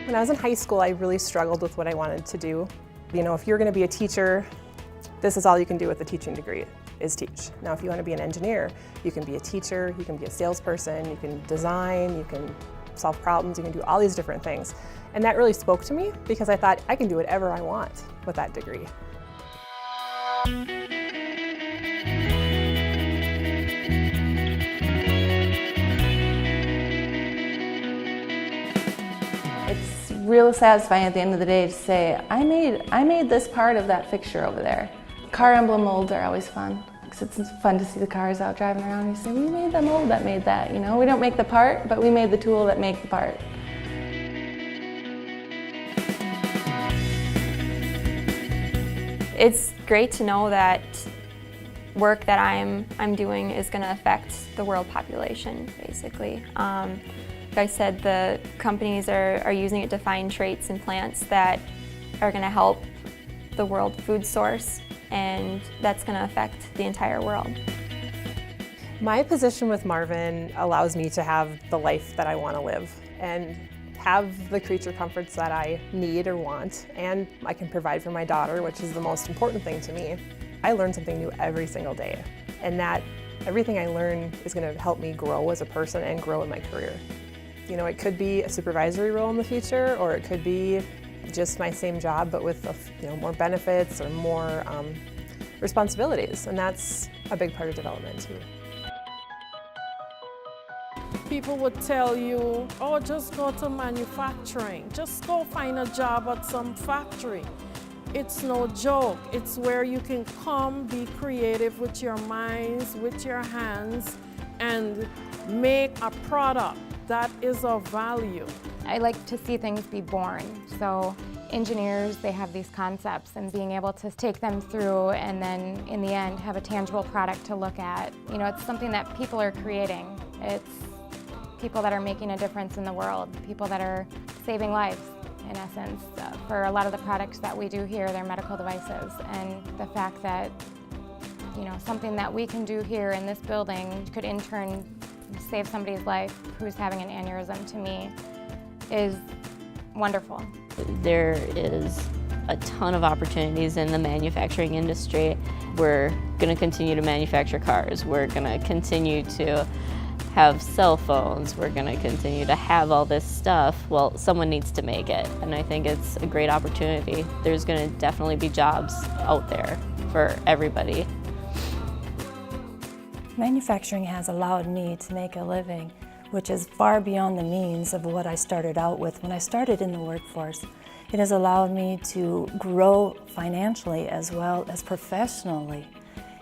When I was in high school, I really struggled with what I wanted to do. You know, if you're going to be a teacher, this is all you can do with a teaching degree, is teach. Now, if you want to be an engineer, you can be a teacher, you can be a salesperson, you can design, you can solve problems, you can do all these different things. And that really spoke to me because I thought I can do whatever I want with that degree. It's real satisfying at the end of the day to say, I made this part of that fixture over there. Car emblem molds are always fun, because it's fun to see the cars out driving around and you say, we made the mold that made that, you know? We don't make the part, but we made the tool that made the part. It's great to know that work that I'm doing is going to affect the world population, basically. Like I said, the companies are using it to find traits in plants that are going to help the world food source, and that's going to affect the entire world. My position with Marvin allows me to have the life that I want to live and have the creature comforts that I need or want, and I can provide for my daughter, which is the most important thing to me. I learn something new every single day, and that everything I learn is going to help me grow as a person and grow in my career. You know, it could be a supervisory role in the future, or it could be just my same job but with more benefits or more responsibilities, and that's a big part of development too. People would tell you, oh, just go to manufacturing, just go find a job at some factory. It's no joke. It's where you can come, be creative with your minds, with your hands, and make a product that is of value. I like to see things be born. So engineers, they have these concepts, and being able to take them through and then in the end have a tangible product to look at. You know, it's something that people are creating. It's people that are making a difference in the world, people that are saving lives, in essence. For a lot of the products that we do here, they're medical devices, and the fact that, you know, something that we can do here in this building could in turn save somebody's life who's having an aneurysm, to me, is wonderful. There is a ton of opportunities in the manufacturing industry. We're going to continue to manufacture cars. We're going to continue to have cell phones. We're going to continue to have all this stuff. Well, someone needs to make it, and I think it's a great opportunity. There's going to definitely be jobs out there for everybody. Manufacturing has allowed me to make a living, which is far beyond the means of what I started out with when I started in the workforce. It has allowed me to grow financially as well as professionally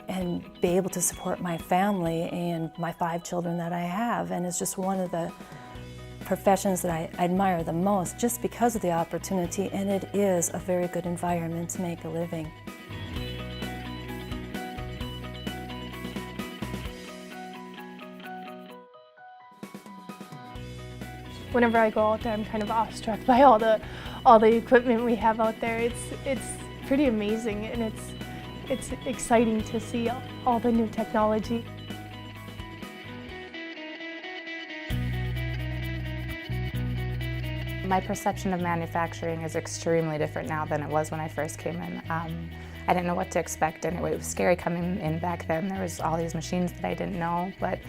and be able to support my family and my 5 children that I have. And it's just one of the professions that I admire the most just because of the opportunity, and it is a very good environment to make a living. Whenever I go out there, I'm kind of awestruck by all the equipment we have out there. It's pretty amazing, and it's exciting to see all the new technology. My perception of manufacturing is extremely different now than it was when I first came in. I didn't know what to expect, and it was scary coming in back then. There was all these machines that I didn't know, but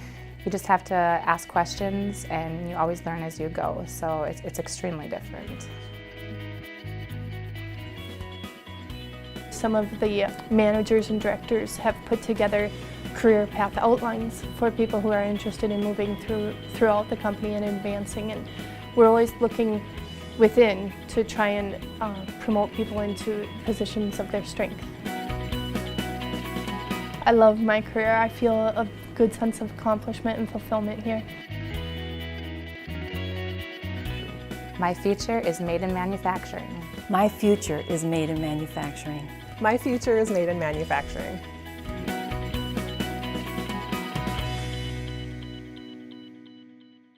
you just have to ask questions, and you always learn as you go, so it's extremely different. Some of the managers and directors have put together career path outlines for people who are interested in moving throughout the company and advancing, and we're always looking within to try and promote people into positions of their strength. I love my career. I feel a good sense of accomplishment and fulfillment here. My future is made in manufacturing. My future is made in manufacturing. My future is made in manufacturing.